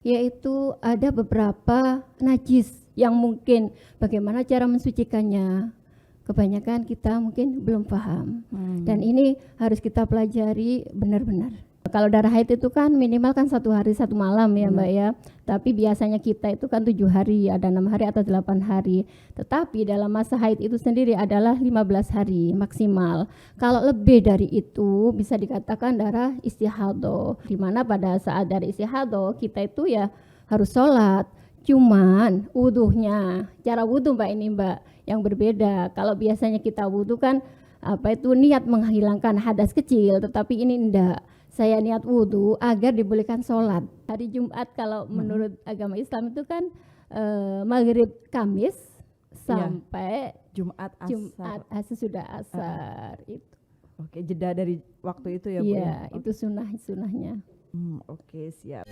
yaitu ada beberapa najis yang mungkin bagaimana cara mensucikannya. Kebanyakan kita mungkin belum paham. Dan ini harus kita pelajari benar-benar. Kalau darah haid itu kan minimal kan 1 hari 1 malam ya Mbak ya. Tapi biasanya kita itu kan 7 hari, ada 6 hari atau 8 hari. Tetapi dalam masa haid itu sendiri adalah 15 hari maksimal. Kalau lebih dari itu bisa dikatakan darah istihadho. Di mana pada saat darah istihadho kita itu ya harus sholat. Cuman wuduhnya, cara wudu Mbak ini Mbak yang berbeda. Kalau biasanya kita wudu kan niat menghilangkan hadas kecil, tetapi ini enggak. Saya niat wudu agar dibolehkan sholat. Hari Jumat kalau menurut agama Islam itu kan maghrib Kamis sampai Jumat sesudah asar itu. Oke, jeda dari waktu itu ya Bu? Iya, itu sunnahnya. Oke, siap.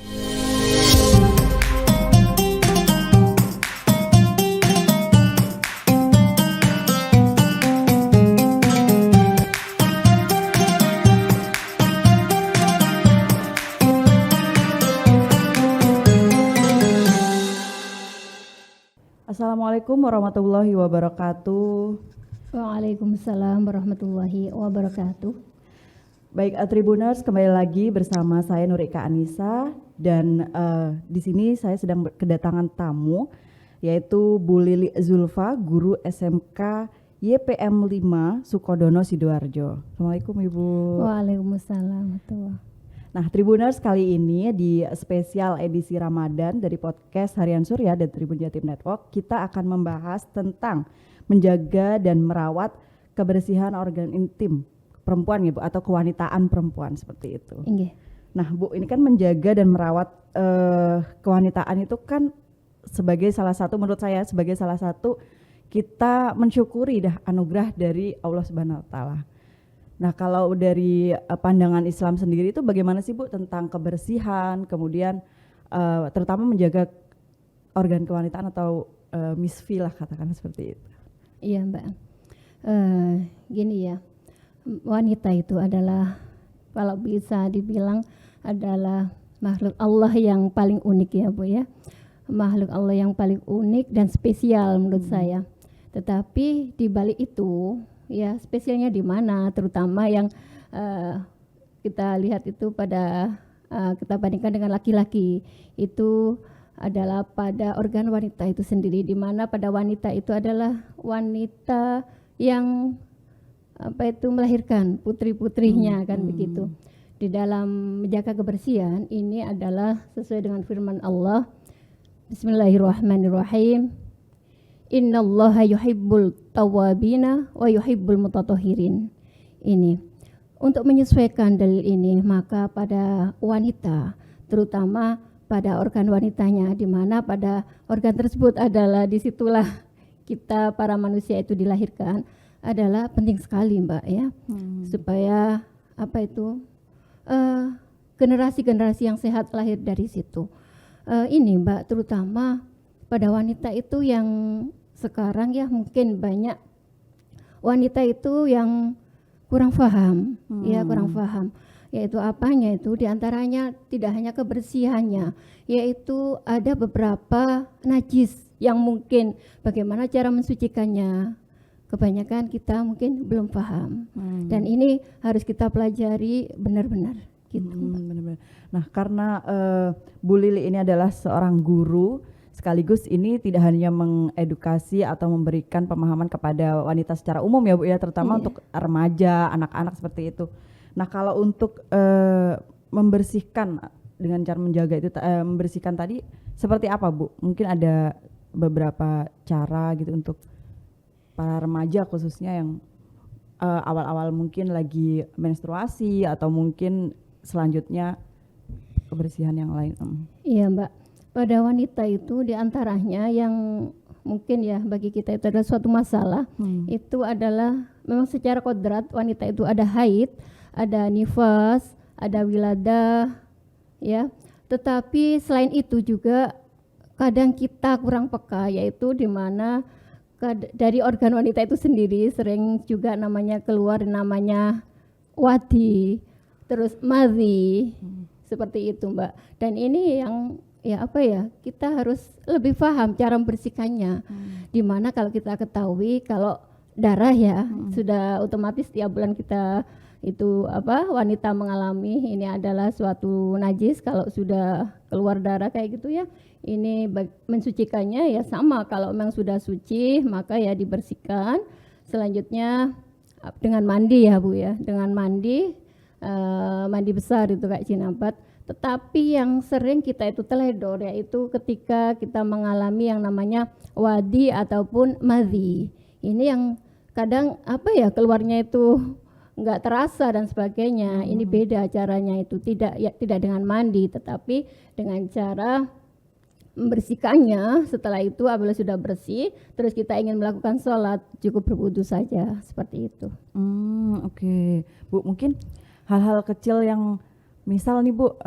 Assalamualaikum warahmatullahi wabarakatuh. Waalaikumsalam warahmatullahi wabarakatuh. Baik, Tribuners, kembali lagi bersama saya Nurika Anissa dan di sini saya sedang kedatangan tamu yaitu Bu Lili Zulfa, guru SMK YPM 5 Sukodono Sidoarjo. Assalamualaikum Ibu. Waalaikumsalam. Nah, Tribuners, kali ini di spesial edisi Ramadan dari podcast Harian Surya dan Tribun Jatim Network, kita akan membahas tentang menjaga dan merawat kebersihan organ intim perempuan ya Bu, atau kewanitaan perempuan seperti itu. Inge. Nah Bu, ini kan menjaga dan merawat kewanitaan itu kan sebagai salah satu, menurut saya sebagai salah satu kita mensyukuri dah anugerah dari Allah Subhanahu wa taala. Nah, kalau dari pandangan Islam sendiri itu bagaimana sih Bu tentang kebersihan, kemudian terutama menjaga organ kewanitaan atau misfi lah katakan seperti itu. Iya Mbak, gini ya, wanita itu adalah kalau bisa dibilang adalah makhluk Allah yang paling unik ya Bu ya. Makhluk Allah yang paling unik dan spesial menurut saya. Tetapi di balik itu ya spesialnya di mana, terutama yang kita lihat itu pada kita bandingkan dengan laki-laki itu adalah pada organ wanita itu sendiri, di mana pada wanita itu adalah wanita yang melahirkan putri-putrinya kan begitu. Di dalam menjaga kebersihan ini adalah sesuai dengan firman Allah. Bismillahirrahmanirrahim. Innallaha yuhibbul tawwabina wa yuhibbul mutatahhirin. Ini untuk menyesuaikan dalil ini, maka pada wanita, terutama pada organ wanitanya, di mana pada organ tersebut adalah disitulah kita para manusia itu dilahirkan, adalah penting sekali Mbak ya, supaya generasi-generasi yang sehat lahir dari situ. Ini Mbak, terutama pada wanita itu yang sekarang ya mungkin banyak wanita itu yang kurang paham, ya kurang paham. Yaitu apanya itu diantaranya tidak hanya kebersihannya, yaitu ada beberapa najis yang mungkin bagaimana cara mensucikannya. Kebanyakan kita mungkin belum paham. Dan ini harus kita pelajari benar-benar. Gitu. Benar-benar. Nah, karena Bu Lili ini adalah seorang guru, sekaligus ini tidak hanya mengedukasi atau memberikan pemahaman kepada wanita secara umum ya Bu ya, terutama untuk remaja, anak-anak seperti itu. Nah, kalau untuk membersihkan dengan cara menjaga itu, membersihkan tadi seperti apa Bu? Mungkin ada beberapa cara gitu untuk para remaja khususnya yang awal-awal mungkin lagi menstruasi atau mungkin selanjutnya kebersihan yang lain. Iya Mbak, pada wanita itu diantaranya yang mungkin ya bagi kita itu adalah suatu masalah, itu adalah memang secara kodrat wanita itu ada haid, ada nifas, ada wiladah ya, tetapi selain itu juga kadang kita kurang peka, yaitu di mana dari organ wanita itu sendiri sering juga namanya keluar namanya wadi, terus madhi, seperti itu Mbak. Dan ini yang ya apa ya, kita harus lebih paham cara membersihkannya. Dimana kalau kita ketahui kalau darah ya sudah otomatis tiap bulan kita itu apa, wanita mengalami ini adalah suatu najis. Kalau sudah keluar darah kayak gitu ya, ini mensucikannya ya sama, kalau memang sudah suci maka ya dibersihkan. Selanjutnya dengan mandi ya Bu ya, dengan mandi mandi besar itu kayak jinabat. Tetapi yang sering kita itu teledor yaitu ketika kita mengalami yang namanya wadi ataupun madhi. Ini yang kadang apa ya, keluarnya itu enggak terasa dan sebagainya. Ini beda caranya, itu tidak dengan mandi, tetapi dengan cara membersihkannya. Setelah itu apabila sudah bersih, terus kita ingin melakukan sholat, cukup berwudu saja, seperti itu. Oke. Bu, mungkin hal-hal kecil yang misal nih Bu,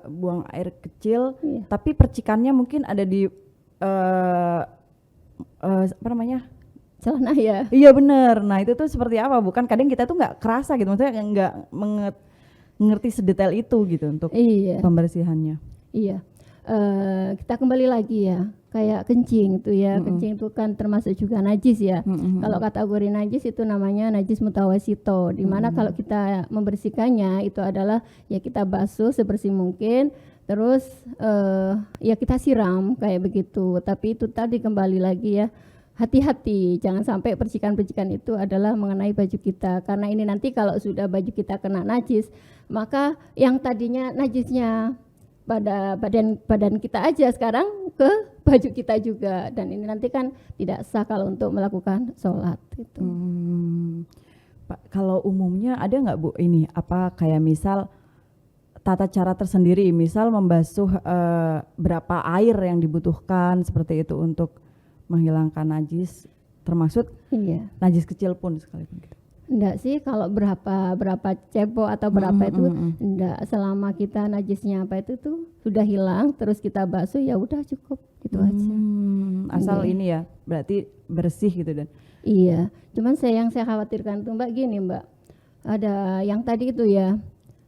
buang air kecil, tapi percikannya mungkin ada di apa namanya? Celana ya. Iya benar. Nah itu tuh seperti apa Bu? Kan kadang kita tuh nggak kerasa gitu, maksudnya nggak mengerti sedetail itu gitu untuk pembersihannya. Iya. Kita kembali lagi ya, kayak kencing itu ya, kencing itu kan termasuk juga najis ya. Kalau kategori najis itu namanya najis mutawasito, dimana kalau kita membersihkannya itu adalah ya kita basuh sebersih mungkin, terus ya kita siram kayak begitu. Tapi itu tadi kembali lagi ya, hati-hati jangan sampai percikan-percikan itu adalah mengenai baju kita, karena ini nanti kalau sudah baju kita kena najis, maka yang tadinya najisnya pada badan kita aja sekarang ke baju kita juga, dan ini nanti kan tidak sah kalau untuk melakukan sholat gitu. Pak, kalau umumnya ada nggak Bu ini apa kayak misal tata cara tersendiri, misal membasuh berapa air yang dibutuhkan seperti itu untuk menghilangkan najis, termasuk najis kecil pun sekalipun gitu? Enggak sih, kalau berapa cepo atau berapa itu enggak, selama kita najisnya apa itu tuh sudah hilang terus kita basuh ya udah cukup gitu aja. Asal ini ya berarti bersih gitu dan. Iya, cuman yang saya khawatirkan tuh Mbak gini Mbak, ada yang tadi itu ya,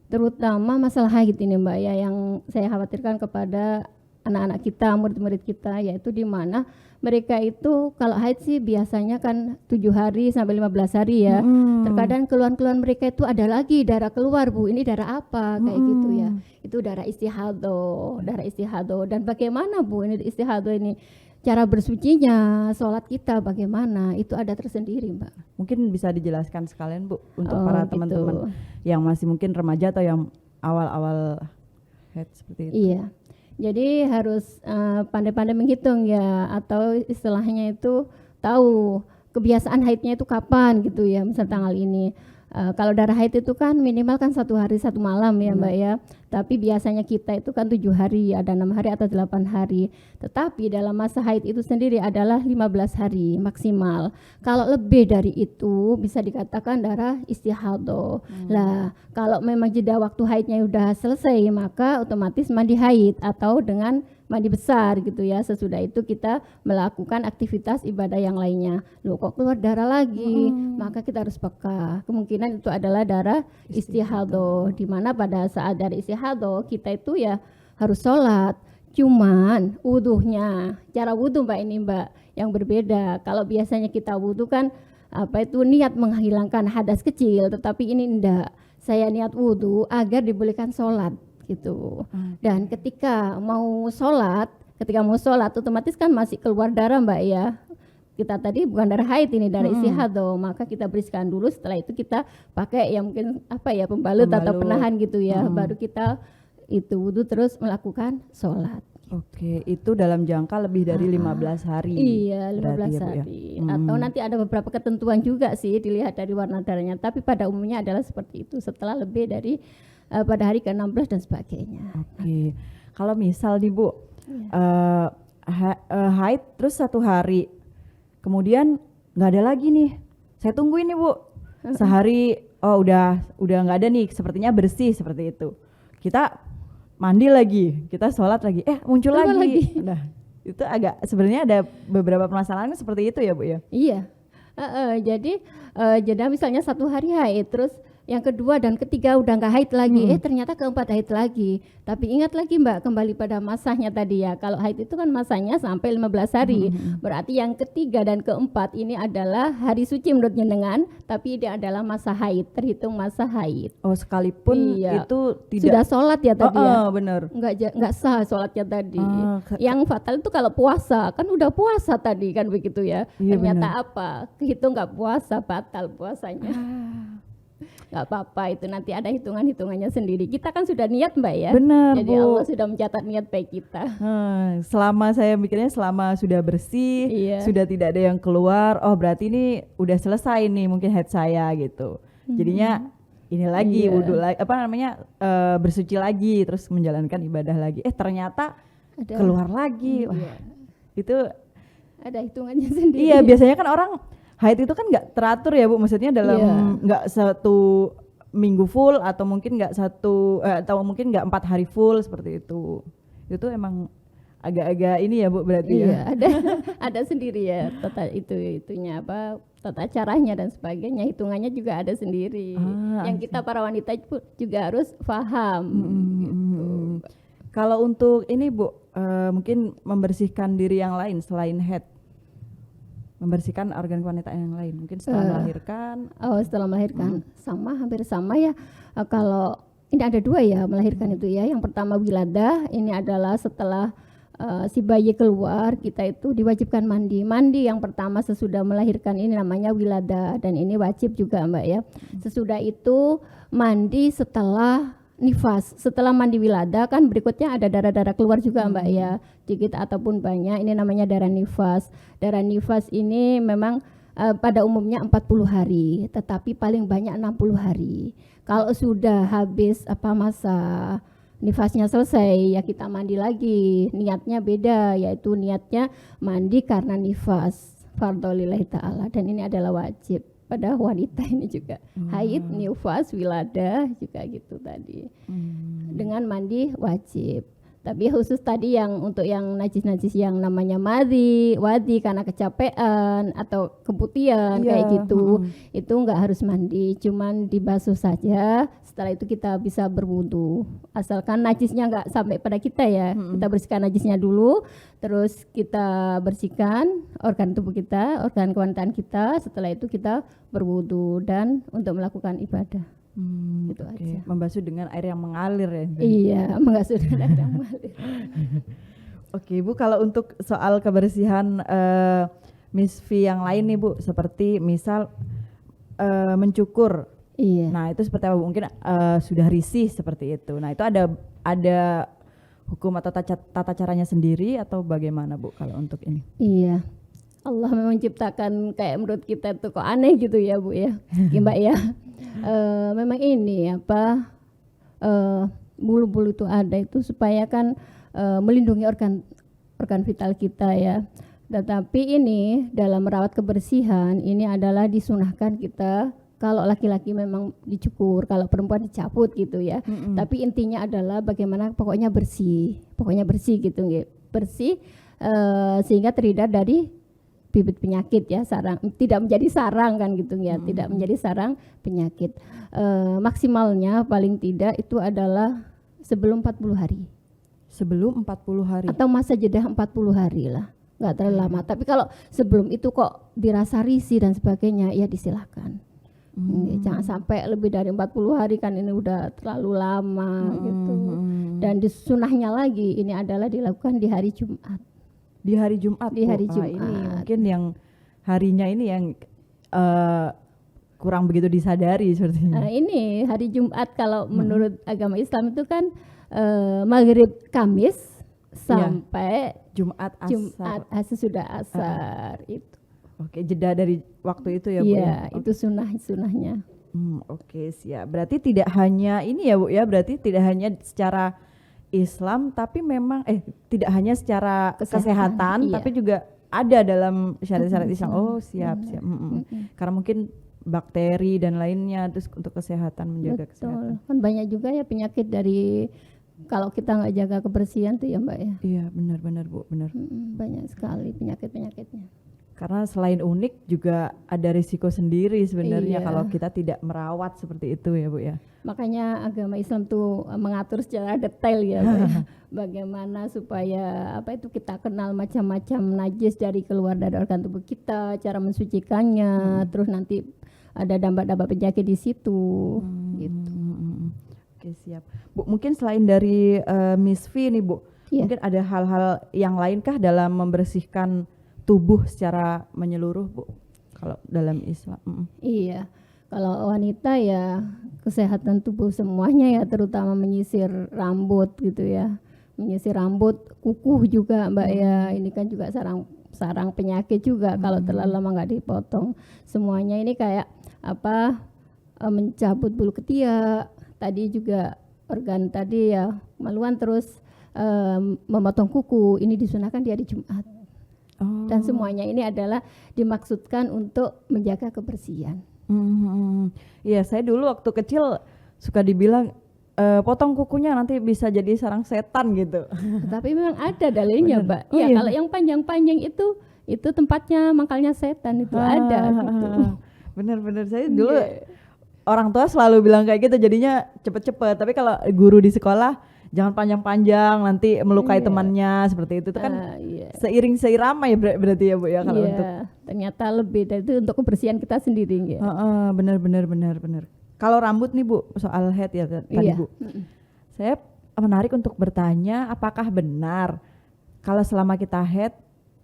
terutama masalah haid ini Mbak ya, yang saya khawatirkan kepada anak-anak kita, murid-murid kita, yaitu di mana mereka itu kalau haid sih biasanya kan 7 hari sampai 15 hari ya. Terkadang keluhan-keluhan mereka itu ada lagi darah keluar Bu, ini darah apa kayak gitu ya. Itu darah istihadoh, dan bagaimana Bu ini istihadoh ini? Cara bersucinya, sholat kita bagaimana, itu ada tersendiri Mbak. Mungkin bisa dijelaskan sekalian Bu untuk para teman-teman yang masih mungkin remaja atau yang awal-awal haid seperti itu. Iya. Jadi harus pandai-pandai menghitung ya, atau istilahnya itu tahu kebiasaan haidnya itu kapan gitu ya, misal tanggal ini. Kalau darah haid itu kan minimal kan 1 hari 1 malam ya Mbak ya, tapi biasanya kita itu kan 7 hari, ada 6 hari atau 8 hari. Tetapi dalam masa haid itu sendiri adalah 15 hari maksimal. Kalau lebih dari itu bisa dikatakan darah istihadoh. Lah kalau memang jeda waktu haidnya udah selesai, maka otomatis mandi haid atau dengan mandi besar gitu ya. Sesudah itu kita melakukan aktivitas ibadah yang lainnya. Loh kok keluar darah lagi? Maka kita harus peka. Kemungkinan itu adalah darah istihadoh, di mana pada saat darah istihadoh kita itu ya harus sholat. Cuman wuduhnya, cara wudu Mbak ini Mbak yang berbeda. Kalau biasanya kita wudu kan apa itu niat menghilangkan hadas kecil, tetapi ini enggak. Saya niat wudu agar dibolehkan sholat gitu. Dan ketika mau sholat otomatis kan masih keluar darah Mbak ya. Kita tadi bukan darah haid, ini darah istihadoh, maka kita bersihkan dulu. Setelah itu kita pakai yang mungkin apa ya, pembalut atau penahan gitu ya, baru kita itu wudu terus melakukan sholat. Oke, itu dalam jangka lebih dari 15 hari. Iya, 15 hari. Atau nanti ada beberapa ketentuan juga sih, dilihat dari warna darahnya, tapi pada umumnya adalah seperti itu, setelah lebih dari pada hari ke-16 dan sebagainya. Oke. Kalau misal nih Bu, haid terus 1 hari, kemudian nggak ada lagi nih, saya tungguin nih Bu, sehari, udah nggak ada nih, sepertinya bersih seperti itu. Kita mandi lagi, kita sholat lagi, muncul lagi. Nah, itu agak sebenarnya ada beberapa permasalahan seperti itu ya Bu ya? Iya. Jadi jeda misalnya 1 hari haid, terus yang kedua dan ketiga udah nggak haid lagi, ternyata keempat haid lagi. Tapi ingat lagi Mbak, kembali pada masanya tadi ya. Kalau haid itu kan masanya sampai 15 hari. Berarti yang ketiga dan keempat ini adalah hari suci menurut jenengan, tapi dia adalah masa haid, terhitung masa haid. Oh, sekalipun Iya. itu tidak Sudah sholat ya tadi ya. benar. Nggak sah sholatnya tadi. Ah, Yang fatal itu kalau puasa, kan udah puasa tadi kan begitu ya. Iya, Ternyata benar. apa? Kehitung nggak puasa, batal puasanya. Nggak apa-apa, itu nanti ada hitungannya sendiri. Kita kan sudah niat Mbak ya. Benar, Jadi Bu. Allah sudah mencatat niat baik kita. Selama saya mikirnya selama sudah bersih, Iya. sudah tidak ada yang keluar, oh berarti ini udah selesai nih mungkin haid saya gitu. Jadinya ini lagi Iya. wudhu lagi, bersuci lagi, terus menjalankan ibadah lagi. Ternyata Ada, keluar lagi. Wah, iya. itu Ada hitungannya sendiri. iya biasanya kan orang haid itu kan nggak teratur ya Bu, maksudnya dalam Iya. nggak satu minggu full atau mungkin nggak atau mungkin nggak 4 hari full seperti itu. Itu emang agak-agak ini ya Bu berarti Iya, ya. ada sendiri ya itunya apa tata caranya dan sebagainya, hitungannya juga ada sendiri. Yang kita para wanita juga harus paham. Gitu. Kalau untuk ini Bu, mungkin membersihkan diri yang lain selain haid, membersihkan organ wanita yang lain, mungkin setelah melahirkan. Oh, setelah melahirkan hampir sama ya. Kalau ini ada dua ya melahirkan itu ya. Yang pertama wiladah, ini adalah setelah si bayi keluar, kita itu diwajibkan mandi. Mandi yang pertama sesudah melahirkan ini namanya wiladah, dan ini wajib juga Mbak ya. Sesudah itu mandi setelah nifas. Setelah mandi wiladah kan berikutnya ada darah-darah keluar juga Mbak ya, sedikit ataupun banyak, ini namanya darah nifas. Darah nifas ini memang pada umumnya 40 hari, tetapi paling banyak 60 hari. Kalau sudah habis masa nifasnya selesai ya kita mandi lagi, niatnya beda, yaitu niatnya mandi karena nifas fardhu lillahi ta'ala, dan ini adalah wajib pada wanita ini juga. Haid, nifas, wiladah juga gitu tadi. Dengan mandi wajib. Tapi khusus tadi yang untuk yang najis-najis yang namanya wadi karena kecapean atau keputihan kayak gitu, itu enggak harus mandi, cuman dibasuh saja. Setelah itu kita bisa berwudu. Asalkan najisnya enggak sampai pada kita ya. Kita bersihkan najisnya dulu, terus kita bersihkan organ tubuh kita, organ kewanitaan kita. Setelah itu kita berwudu dan untuk melakukan ibadah. Gitu aja. Membasuh dengan air yang mengalir ya. Iya, membasuh dengan air yang mengalir. Oke Bu, kalau untuk soal kebersihan misfi yang lain nih Bu, seperti misal mencukur. Iya. Nah itu seperti apa Bu? Mungkin sudah risih seperti itu. Nah itu ada hukum atau tata caranya sendiri atau bagaimana Bu kalau untuk ini? Iya. Allah memang ciptakan kayak menurut kita tuh kok aneh gitu ya Bu ya. Mbak ya. Memang ini bulu-bulu itu ada itu supaya kan melindungi organ vital kita ya. Tetapi ini dalam merawat kebersihan ini adalah disunahkan kita, kalau laki-laki memang dicukur, kalau perempuan dicabut gitu ya. Tapi intinya adalah bagaimana pokoknya bersih gitu nggih. Bersih sehingga terhindar dari bibit penyakit ya, tidak menjadi sarang kan gitu ya, tidak menjadi sarang penyakit. Maksimalnya paling tidak itu adalah sebelum 40 hari. Sebelum 40 hari. Atau masa jeda 40 hari lah, nggak terlalu lama. Tapi kalau sebelum itu kok dirasa risih dan sebagainya, ya disilahkan. Jangan sampai lebih dari 40 hari kan ini udah terlalu lama gitu. Dan sunahnya lagi ini adalah dilakukan di hari Jumat. Di hari Jumat. Di hari Jumat. Ini mungkin yang harinya ini yang kurang begitu disadari sepertinya. Ini hari Jumat kalau menurut agama Islam itu kan maghrib Kamis sampai Jumat sesudah asar itu. Oke, jeda dari waktu itu ya Bu. Iya, itu sunahnya. Oke, siap. Berarti tidak hanya ini ya Bu ya, berarti tidak hanya secara Islam tapi memang tidak hanya secara kesehatan iya. tapi juga ada dalam syariat-syariat Islam. Oh, siap. Karena mungkin bakteri dan lainnya, terus untuk kesehatan, menjaga kesehatan. Kan banyak juga ya penyakit dari kalau kita nggak jaga kebersihan tuh ya Mbak ya. Iya, benar Bu, benar. Banyak sekali penyakit-penyakitnya. Karena selain unik juga ada risiko sendiri sebenarnya Iya. kalau kita tidak merawat seperti itu ya Bu ya. Makanya agama Islam tuh mengatur secara detail ya, Pak, ya. Bagaimana supaya kita kenal macam-macam najis dari keluar dari organ tubuh kita, cara mensucikannya, terus nanti ada dampak-dampak penyakit di situ, gitu. Oke siap. Bu, mungkin selain dari Miss V nih Bu, Iya. mungkin ada hal-hal yang lainkah dalam membersihkan tubuh secara menyeluruh Bu? Kalau dalam Islam. Iya. Kalau wanita ya kesehatan tubuh semuanya ya, terutama menyisir rambut gitu ya. Menyisir rambut, kuku juga Mbak ya. Ini kan juga sarang penyakit juga kalau terlalu lama nggak dipotong. Semuanya ini kayak mencabut bulu ketiak. Tadi juga organ tadi ya kemaluan, terus memotong kuku. Ini disunahkan di hari Jumat. Dan semuanya ini adalah dimaksudkan untuk menjaga kebersihan. Iya, saya dulu waktu kecil suka dibilang potong kukunya nanti bisa jadi sarang setan gitu. Tapi memang ada dalilnya, Mbak. Oh, Ya, iya. kalau yang panjang-panjang itu tempatnya mangkalnya setan itu ada gitu. Bener-bener saya dulu orang tua selalu bilang kayak gitu, jadinya cepet-cepet. Tapi kalau guru di sekolah jangan panjang-panjang nanti melukai temannya seperti itu. Itu kan Iya. seiring seirama ya berarti ya Bu ya kalau Iya, untuk. ternyata lebih dari itu untuk kebersihan kita sendiri ya. Bener. Kalau rambut nih Bu, soal head ya tadi Iya. Bu. Saya menarik untuk bertanya, apakah benar kalau selama kita head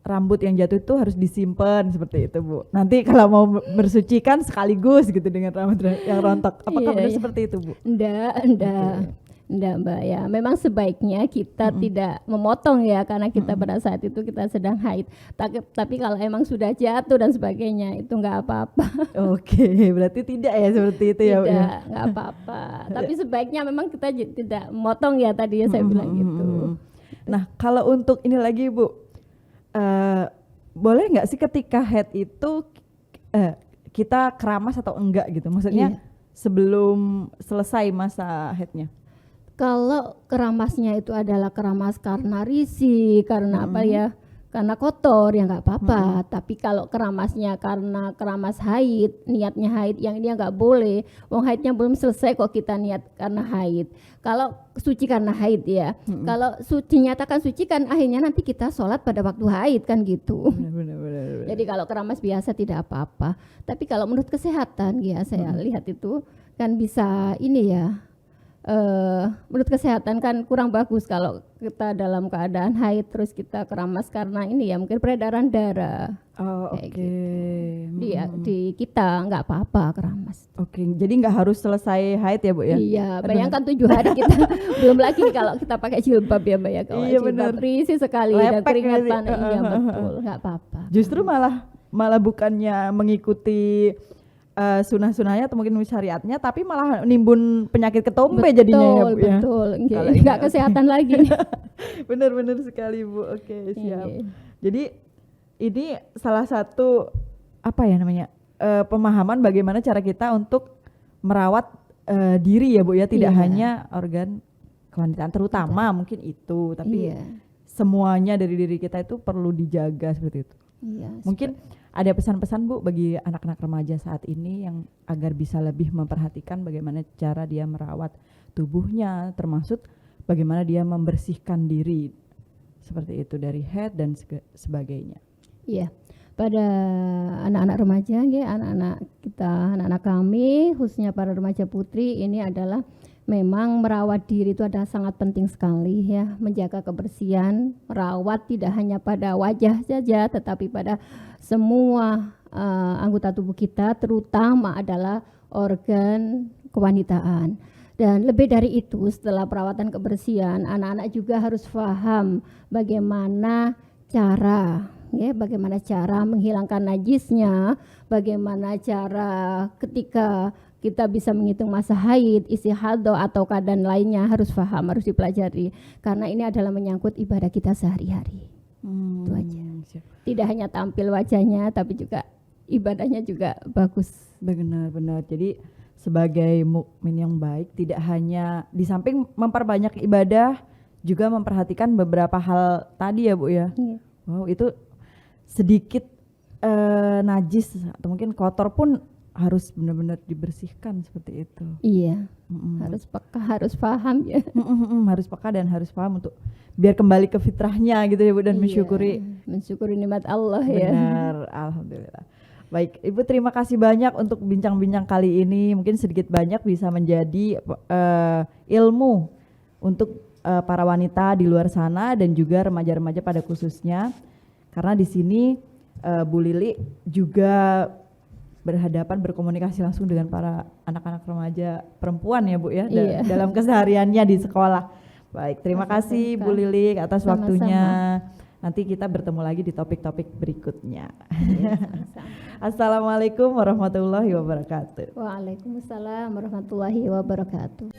rambut yang jatuh itu harus disimpan seperti itu Bu? Nanti kalau mau bersucikan sekaligus gitu dengan rambut yang rontok. Apakah Iya, benar iya. Seperti itu Bu? Enggak Mbak ya. Memang sebaiknya kita tidak memotong ya, karena kita pada saat itu kita sedang haid. Tapi kalau emang sudah jatuh dan sebagainya itu enggak apa-apa. Oke, berarti tidak ya seperti itu ya Bu ya? Tidak, enggak apa-apa. Tapi sebaiknya memang kita tidak memotong ya, tadi ya saya bilang gitu. Nah kalau untuk ini lagi Bu, boleh nggak sih ketika head itu kita keramas atau enggak gitu? Maksudnya sebelum selesai masa headnya? Kalau keramasnya itu adalah keramas karena risih, karena apa ya? Karena kotor ya nggak apa-apa. Tapi kalau keramasnya karena keramas haid, niatnya haid, yang ini nggak boleh. Wong haidnya belum selesai kok kita niat karena haid. Kalau suci karena haid ya. Kalau nyatakan suci kan akhirnya nanti kita sholat pada waktu haid kan gitu. Benar. Jadi kalau keramas biasa tidak apa-apa. Tapi kalau menurut kesehatan ya saya lihat itu kan bisa ini ya. Menurut kesehatan kan kurang bagus kalau kita dalam keadaan haid terus kita keramas karena ini ya mungkin peredaran darah. Oh Kayak oke. Di kita nggak apa-apa keramas. Oke, jadi nggak harus selesai haid ya Bu ya? Iya, bayangkan 7 hari kita belum lagi kalau kita pakai jilbab ya Mbak ya. Kalau Iya, jilbab bener. risih sekali dan Lepek keringatan, nanti. iya betul, nggak apa-apa. Justru malah bukannya mengikuti sunah-sunahnya atau mungkin syariatnya, tapi malah nimbun penyakit ketombe jadinya ya Bu ya? Betul, Kalau nggak ini- kesehatan lagi. Bener sekali Bu. Oke siap. Iya. Jadi ini salah satu apa ya namanya pemahaman bagaimana cara kita untuk merawat diri ya Bu ya, tidak Iya. hanya organ kewanitaan terutama mungkin itu, tapi Iya. semuanya dari diri kita itu perlu dijaga seperti itu. Iya. Mungkin ada pesan-pesan Bu bagi anak-anak remaja saat ini yang agar bisa lebih memperhatikan bagaimana cara dia merawat tubuhnya, termasuk bagaimana dia membersihkan diri seperti itu dari head dan sebagainya. Iya, pada anak-anak remaja, ya, anak-anak kita, anak-anak kami, khususnya para remaja putri, ini adalah memang merawat diri itu adalah sangat penting sekali ya, menjaga kebersihan, merawat tidak hanya pada wajah saja, tetapi pada semua anggota tubuh kita, terutama adalah organ kewanitaan. Dan lebih dari itu, setelah perawatan kebersihan, anak-anak juga harus paham bagaimana cara menghilangkan najisnya, bagaimana cara ketika kita bisa menghitung masa haid, istihadah atau keadaan lainnya, harus paham, harus dipelajari, karena ini adalah menyangkut ibadah kita sehari-hari. Itu aja. Siap. Tidak hanya tampil wajahnya, tapi juga ibadahnya juga bagus. Benar. Jadi sebagai mukmin yang baik, tidak hanya di samping memperbanyak ibadah, juga memperhatikan beberapa hal tadi ya Bu ya. Iya. Wow, itu sedikit najis atau mungkin kotor pun harus benar-benar dibersihkan seperti itu. Iya. Harus peka, harus paham ya. Harus peka dan harus paham untuk biar kembali ke fitrahnya gitu ya Bu, dan Iya, mensyukuri nikmat Allah ya. Benar, alhamdulillah. Baik, Ibu terima kasih banyak untuk bincang-bincang kali ini. Mungkin sedikit banyak bisa menjadi ilmu untuk para wanita di luar sana dan juga remaja-remaja pada khususnya. Karena di sini Bu Lili juga berhadapan berkomunikasi langsung dengan para anak-anak remaja perempuan ya Bu ya, dalam kesehariannya di sekolah. Baik, terima kasih Bu Lili atas waktunya. Nanti kita bertemu lagi di topik-topik berikutnya. Assalamualaikum warahmatullahi wabarakatuh. Waalaikumsalam warahmatullahi wabarakatuh.